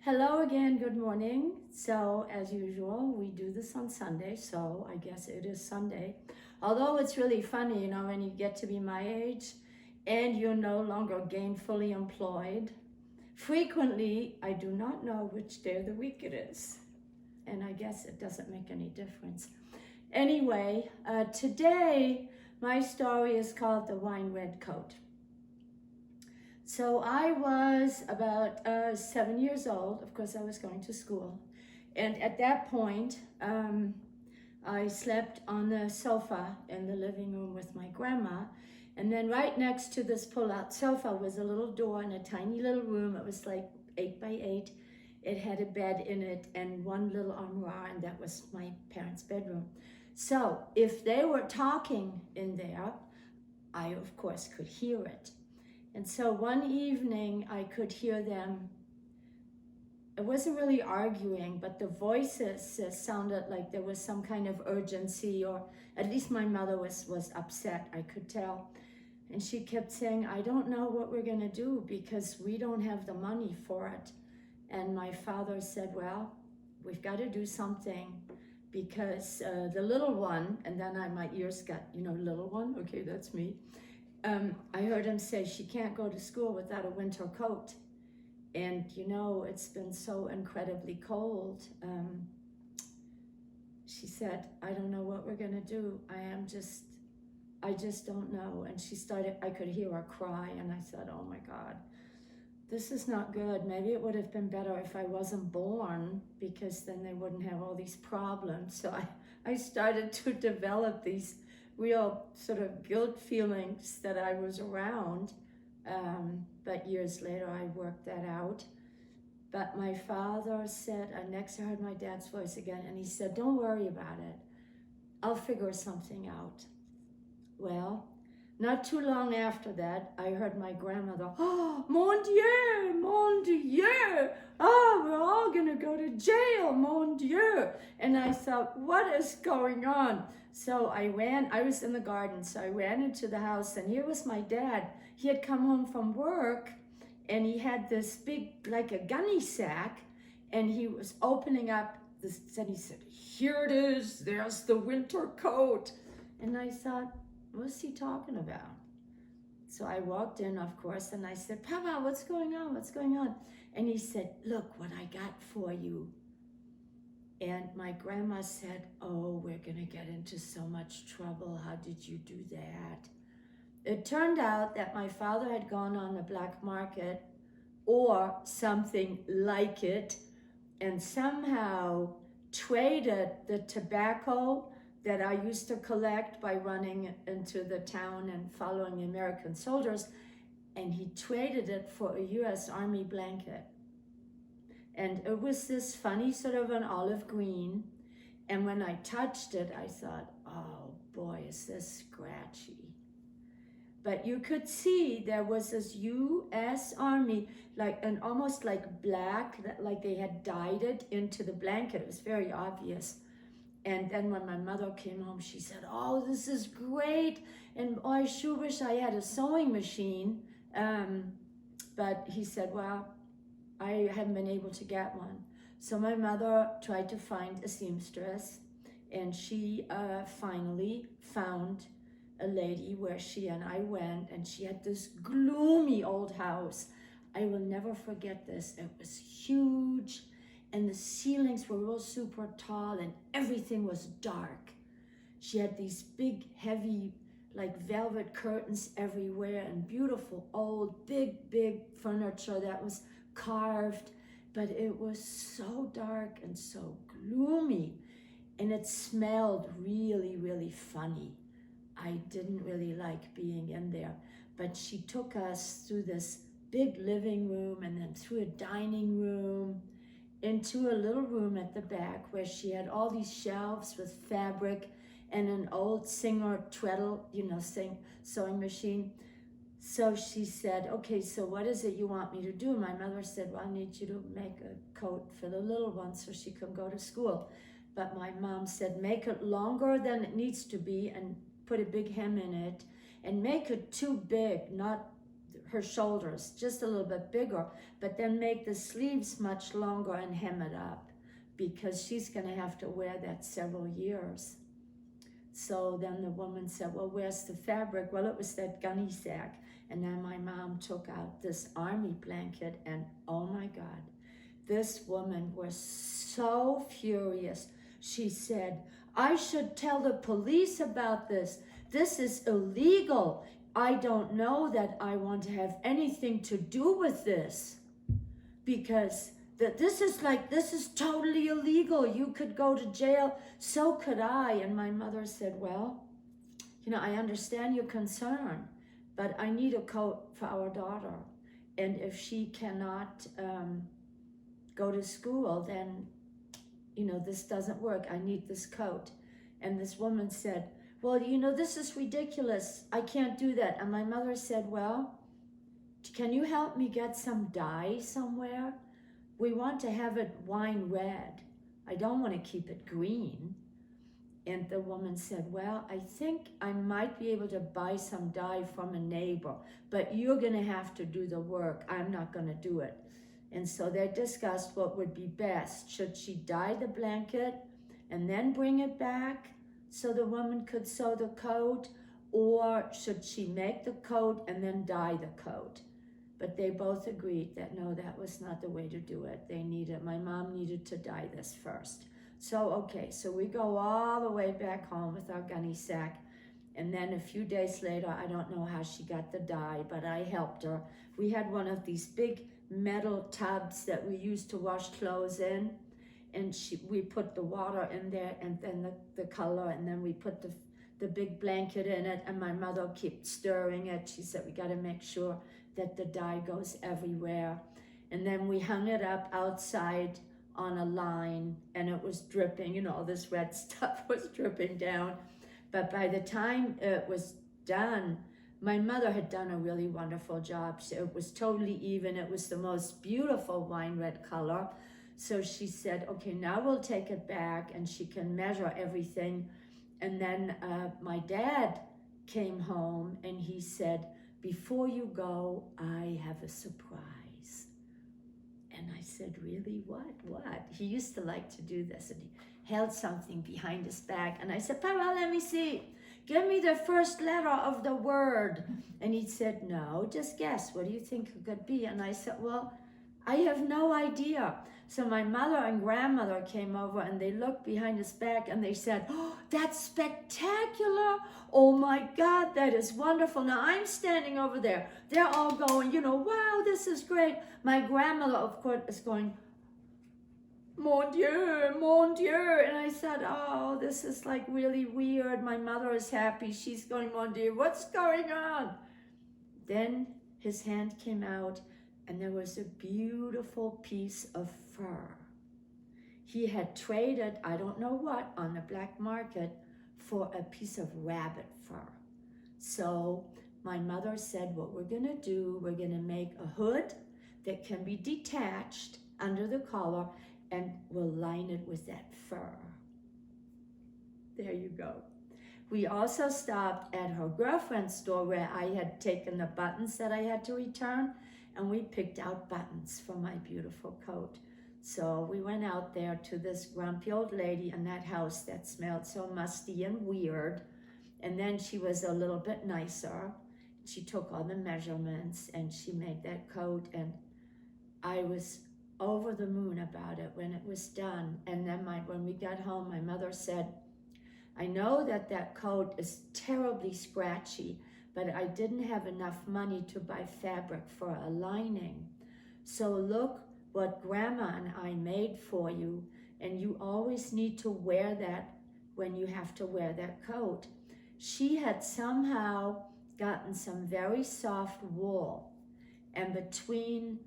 Hello again, good morning. So, as usual, we do this on Sunday, so I guess it is Sunday. Although it's really funny, when you get to be my age and you're no longer gainfully employed, frequently I do not know which day of the week it is. And I guess it doesn't make any difference. Anyway, today my story is called The Wine Red Coat. So I was about 7 years old. Of course, I was going to school. And at that point, I slept on the sofa in the living room with my grandma. And then right next to this pull-out sofa was a little door in a tiny little room. It was like 8 by 8. It had a bed in it and one little armoire, and that was my parents' bedroom. So if they were talking in there, I, of course, could hear it. And so one evening I could hear them. It wasn't really arguing, but the voices sounded like there was some kind of urgency, or at least my mother was upset, I could tell. And she kept saying, I don't know what we're going to do because we don't have the money for it. And my father said, well, we've got to do something because the little one, and then my ears got, little one, okay, that's me. I heard him say she can't go to school without a winter coat. And it's been so incredibly cold. She said, I don't know what we're gonna do. I just don't know. And I could hear her cry, and I said, oh my God, this is not good. Maybe it would have been better if I wasn't born, because then they wouldn't have all these problems. So I started to develop these real sort of guilt feelings that I was around. But years later, I worked that out. But my father said, next I heard my dad's voice again, and he said, don't worry about it. I'll figure something out. Well, not too long after that, I heard my grandmother, oh, mon Dieu, oh, we're all gonna go to jail, mon Dieu. And I thought, what is going on? So I was in the garden, so I ran into the house, and here was my dad. He had come home from work, and he had this big, like a gunny sack, and he was opening up this, and he said, here it is, there's the winter coat. And I thought, what's he talking about? So I walked in, of course, and I said, Papa, what's going on? What's going on? And he said, look what I got for you. And my grandma said, oh, we're going to get into so much trouble. How did you do that? It turned out that my father had gone on the black market or something like it and somehow traded the tobacco that I used to collect by running into the town and following the American soldiers, and he traded it for a US Army blanket. And it was this funny sort of an olive green, and when I touched it, I thought, oh boy, is this scratchy. But you could see there was this US Army, almost like black, like they had dyed it into the blanket. It was very obvious. And then when my mother came home, she said, oh, this is great. And oh, I sure wish I had a sewing machine. But he said, well, I haven't been able to get one. So my mother tried to find a seamstress, and she finally found a lady where she and I went, and she had this gloomy old house. I will never forget this. It was huge, and the ceilings were real super tall, and everything was dark. She had these big, heavy, like velvet curtains everywhere, and beautiful old, big furniture that was carved, but it was so dark and so gloomy, and it smelled really funny. I didn't really like being in there, but she took us through this big living room and then through a dining room into a little room at the back where she had all these shelves with fabric and an old Singer treadle, sewing machine. So she said, okay, so what is it you want me to do? My mother said, well, I need you to make a coat for the little one so she can go to school. But my mom said, make it longer than it needs to be and put a big hem in it, and make it too big, not her shoulders just a little bit bigger, but then make the sleeves much longer and hem it up, because she's going to have to wear that several years. So then the woman said, well, where's the fabric? Well, it was that gunny sack. And then my mom took out this army blanket, and oh my God, this woman was so furious. She said, I should tell the police about this. This is illegal. I don't know that I want to have anything to do with this, because this is totally illegal. You could go to jail. So could I. And my mother said, well, I understand your concern, but I need a coat for our daughter. And if she cannot go to school, then, this doesn't work. I need this coat. And this woman said, well, this is ridiculous. I can't do that. And my mother said, well, can you help me get some dye somewhere? We want to have it wine red. I don't want to keep it green. And the woman said, well, I think I might be able to buy some dye from a neighbor, but you're going to have to do the work. I'm not going to do it. And so they discussed what would be best. Should she dye the blanket and then bring it back so the woman could sew the coat, or should she make the coat and then dye the coat? But they both agreed that no, that was not the way to do it. My mom needed to dye this first. So, okay, so we go all the way back home with our gunny sack. And then a few days later, I don't know how she got the dye, but I helped her. We had one of these big metal tubs that we used to wash clothes in. And we put the water in there, and then the color, and then we put the big blanket in it. And my mother kept stirring it. She said, we got to make sure that the dye goes everywhere. And then we hung it up outside on a line, and it was dripping, all this red stuff was dripping down. But by the time it was done, my mother had done a really wonderful job. So it was totally even. It was the most beautiful wine red color. So she said, okay, now we'll take it back, and she can measure everything. And then my dad came home, and he said, before you go, I have a surprise. And I said, really, what? He used to like to do this, and he held something behind his back. And I said, Papa, let me see. Give me the first letter of the word. And he said, no, just guess. What do you think it could be? And I said, well, I have no idea. So my mother and grandmother came over, and they looked behind his back, and they said, oh, that's spectacular. Oh my God, that is wonderful. Now I'm standing over there. They're all going, wow, this is great. My grandmother, of course, is going, mon Dieu, mon Dieu. And I said, oh, this is like really weird. My mother is happy. She's going, mon Dieu, what's going on? Then his hand came out, and there was a beautiful piece of fur. He had traded, I don't know what, on the black market for a piece of rabbit fur. So my mother said, what we're going to do, we're going to make a hood that can be detached under the collar, and we'll line it with that fur. There you go. We also stopped at her girlfriend's store where I had taken the buttons that I had to return, and we picked out buttons for my beautiful coat. So we went out there to this grumpy old lady in that house that smelled so musty and weird. And then she was a little bit nicer. She took all the measurements, and she made that coat. And I was over the moon about it when it was done. And then when we got home, my mother said, I know that coat is terribly scratchy, but I didn't have enough money to buy fabric for a lining. So look what Grandma and I made for you, and you always need to wear that when you have to wear that coat. She had somehow gotten some very soft wool, and between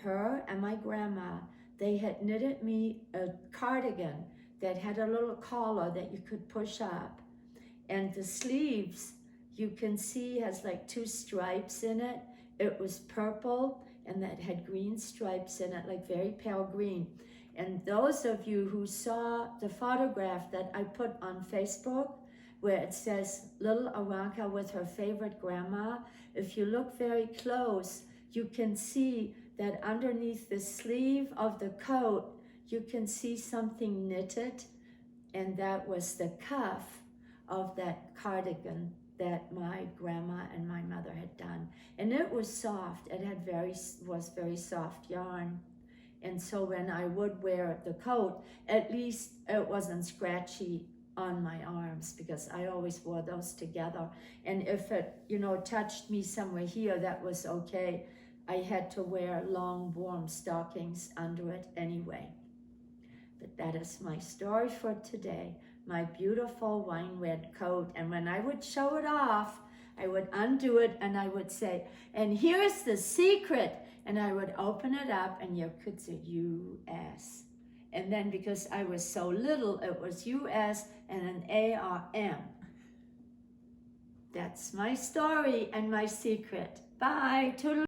her and my grandma, they had knitted me a cardigan that had a little collar that you could push up, and the sleeves, you can see, has like 2 stripes in it. It was purple, and that had green stripes in it, like very pale green. And those of you who saw the photograph that I put on Facebook, where it says little Aranka with her favorite grandma. If you look very close, you can see that underneath the sleeve of the coat, you can see something knitted, and that was the cuff of that cardigan that my grandma and my mother had done. And it was soft. It had was very soft yarn. And so when I would wear the coat, at least it wasn't scratchy on my arms, because I always wore those together. And if it, touched me somewhere here, that was okay. I had to wear long, warm stockings under it anyway. But that is my story for today. My beautiful wine red coat. And when I would show it off, I would undo it and I would say, and here's the secret. And I would open it up and you could say U.S. And then because I was so little, it was U.S. and an A-R-M. That's my story and my secret. Bye. Toodaloo.